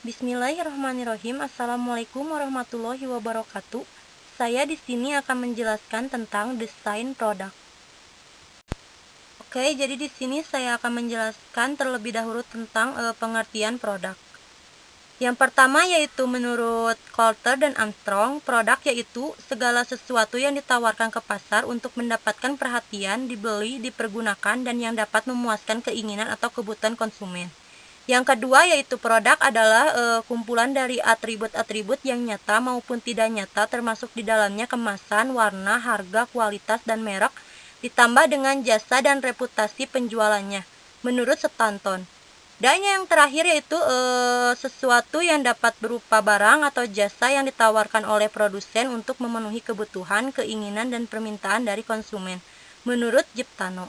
Bismillahirrahmanirrahim. Assalamualaikum warahmatullahi wabarakatuh. Saya di sini akan menjelaskan tentang desain produk. Oke, jadi di sini saya akan menjelaskan terlebih dahulu tentang pengertian produk. Yang pertama yaitu menurut Coulter dan Armstrong, produk yaitu segala sesuatu yang ditawarkan ke pasar untuk mendapatkan perhatian, dibeli, dipergunakan, dan yang dapat memuaskan keinginan atau kebutuhan konsumen. Yang kedua yaitu produk adalah kumpulan dari atribut-atribut yang nyata maupun tidak nyata, termasuk di dalamnya kemasan, warna, harga, kualitas, dan merek, ditambah dengan jasa dan reputasi penjualannya, menurut Stanton. Dan yang terakhir yaitu sesuatu yang dapat berupa barang atau jasa yang ditawarkan oleh produsen untuk memenuhi kebutuhan, keinginan, dan permintaan dari konsumen, menurut Giptano.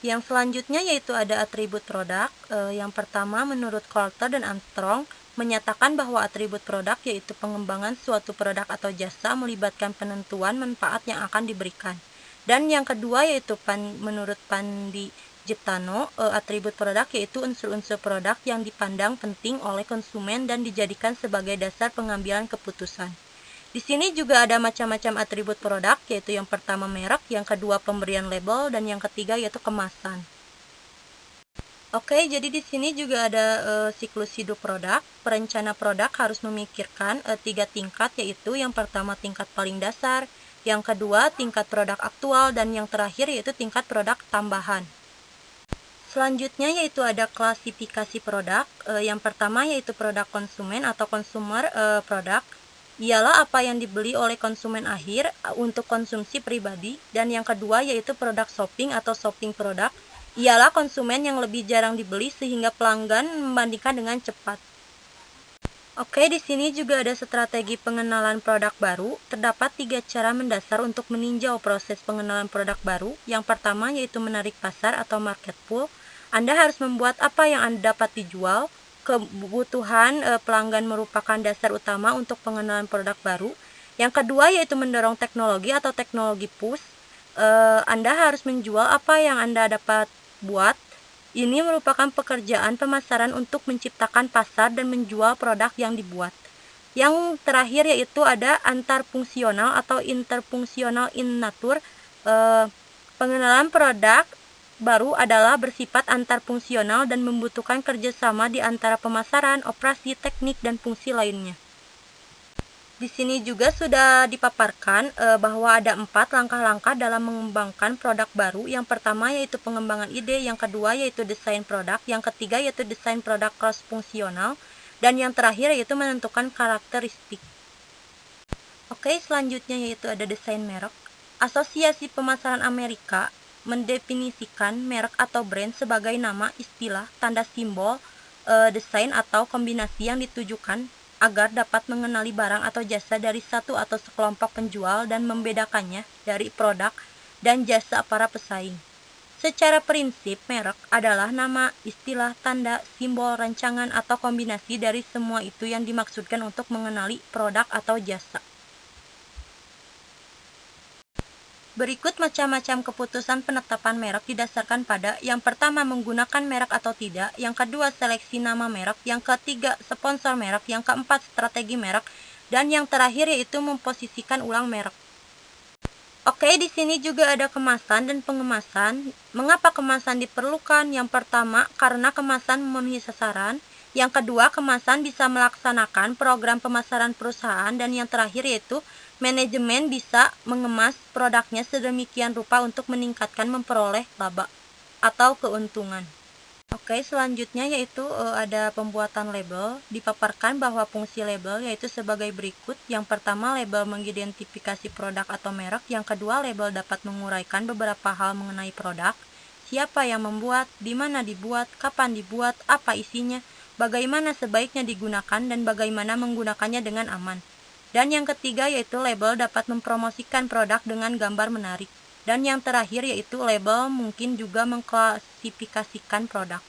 Yang selanjutnya yaitu ada atribut produk. Yang pertama menurut Coulter dan Armstrong menyatakan bahwa atribut produk yaitu pengembangan suatu produk atau jasa melibatkan penentuan manfaat yang akan diberikan. Dan yang kedua yaitu menurut Pandi Giptano, atribut produk yaitu unsur-unsur produk yang dipandang penting oleh konsumen dan dijadikan sebagai dasar pengambilan keputusan. Di sini juga ada macam-macam atribut produk, yaitu yang pertama merek, yang kedua pemberian label, dan yang ketiga yaitu kemasan. Oke, jadi di sini juga ada siklus hidup produk. Perencana produk harus memikirkan 3 tingkat, yaitu yang pertama tingkat paling dasar, yang kedua tingkat produk aktual, dan yang terakhir yaitu tingkat produk tambahan. Selanjutnya yaitu ada klasifikasi produk. Yang pertama yaitu produk konsumen atau consumer product. Ialah apa yang dibeli oleh konsumen akhir untuk konsumsi pribadi. Dan yang kedua yaitu produk shopping atau shopping product. Ialah konsumen yang lebih jarang dibeli sehingga pelanggan membandingkan dengan cepat. Oke, di sini juga ada strategi pengenalan produk baru. Terdapat 3 cara mendasar untuk meninjau proses pengenalan produk baru. Yang pertama yaitu menarik pasar atau market pull. Anda harus membuat apa yang Anda dapat dijual. Kebutuhan pelanggan merupakan dasar utama untuk pengenalan produk baru. Yang kedua yaitu mendorong teknologi atau teknologi push. Anda harus menjual apa yang Anda dapat buat. Ini merupakan pekerjaan pemasaran untuk menciptakan pasar dan menjual produk yang dibuat. Yang terakhir yaitu ada antarfungsional atau interfungsional in nature. Pengenalan produk baru adalah bersifat antarfungsional dan membutuhkan kerjasama di antara pemasaran, operasi, teknik, dan fungsi lainnya. Di sini juga sudah dipaparkan bahwa ada 4 langkah-langkah dalam mengembangkan produk baru. Yang pertama yaitu pengembangan ide, yang kedua yaitu desain produk, yang ketiga yaitu desain produk cross fungsional, dan yang terakhir yaitu menentukan karakteristik. Oke, selanjutnya yaitu ada desain merek. Asosiasi Pemasaran Amerika mendefinisikan merek atau brand sebagai nama, istilah, tanda simbol, desain atau kombinasi yang ditujukan agar dapat mengenali barang atau jasa dari satu atau sekelompok penjual dan membedakannya dari produk dan jasa para pesaing. Secara prinsip, merek adalah nama, istilah, tanda, simbol, rancangan, atau kombinasi dari semua itu yang dimaksudkan untuk mengenali produk atau jasa. Berikut macam-macam keputusan penetapan merek didasarkan pada yang pertama menggunakan merek atau tidak, yang kedua seleksi nama merek, yang ketiga sponsor merek, yang keempat strategi merek, dan yang terakhir yaitu memposisikan ulang merek. Oke, di sini juga ada kemasan dan pengemasan. Mengapa kemasan diperlukan? Yang pertama, karena kemasan memenuhi sasaran. Yang kedua, kemasan bisa melaksanakan program pemasaran perusahaan. Dan yang terakhir yaitu manajemen bisa mengemas produknya sedemikian rupa untuk meningkatkan memperoleh laba atau keuntungan. Oke, selanjutnya yaitu ada pembuatan label. Dipaparkan bahwa fungsi label yaitu sebagai berikut. Yang pertama, label mengidentifikasi produk atau merek. Yang kedua, label dapat menguraikan beberapa hal mengenai produk. Siapa yang membuat, di mana dibuat, kapan dibuat, apa isinya, bagaimana sebaiknya digunakan, dan bagaimana menggunakannya dengan aman. Dan yang ketiga yaitu label dapat mempromosikan produk dengan gambar menarik. Dan yang terakhir yaitu label mungkin juga mengklasifikasikan produk.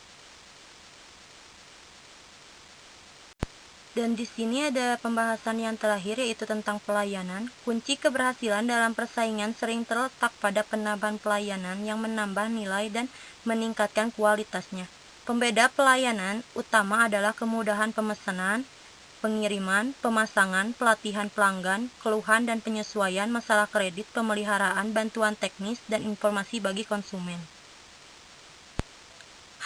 Dan di sini ada pembahasan yang terakhir yaitu tentang pelayanan. Kunci keberhasilan dalam persaingan sering terletak pada penambahan pelayanan yang menambah nilai dan meningkatkan kualitasnya. Pembeda pelayanan utama adalah kemudahan pemesanan, pengiriman, pemasangan, pelatihan pelanggan, keluhan dan penyesuaian masalah kredit, pemeliharaan, bantuan teknis, dan informasi bagi konsumen.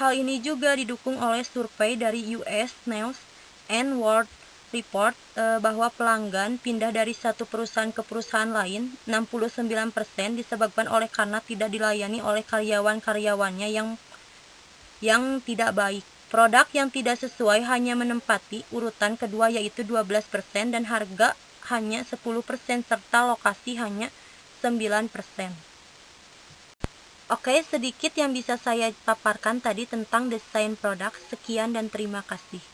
Hal ini juga didukung oleh survei dari US News and World Report bahwa pelanggan pindah dari satu perusahaan ke perusahaan lain, 69% disebabkan karena tidak dilayani oleh karyawan-karyawannya yang tidak baik. Produk yang tidak sesuai hanya menempati urutan kedua yaitu 12% dan harga hanya 10% serta lokasi hanya 9%. Oke, sedikit yang bisa saya paparkan tadi tentang desain produk. Sekian dan terima kasih.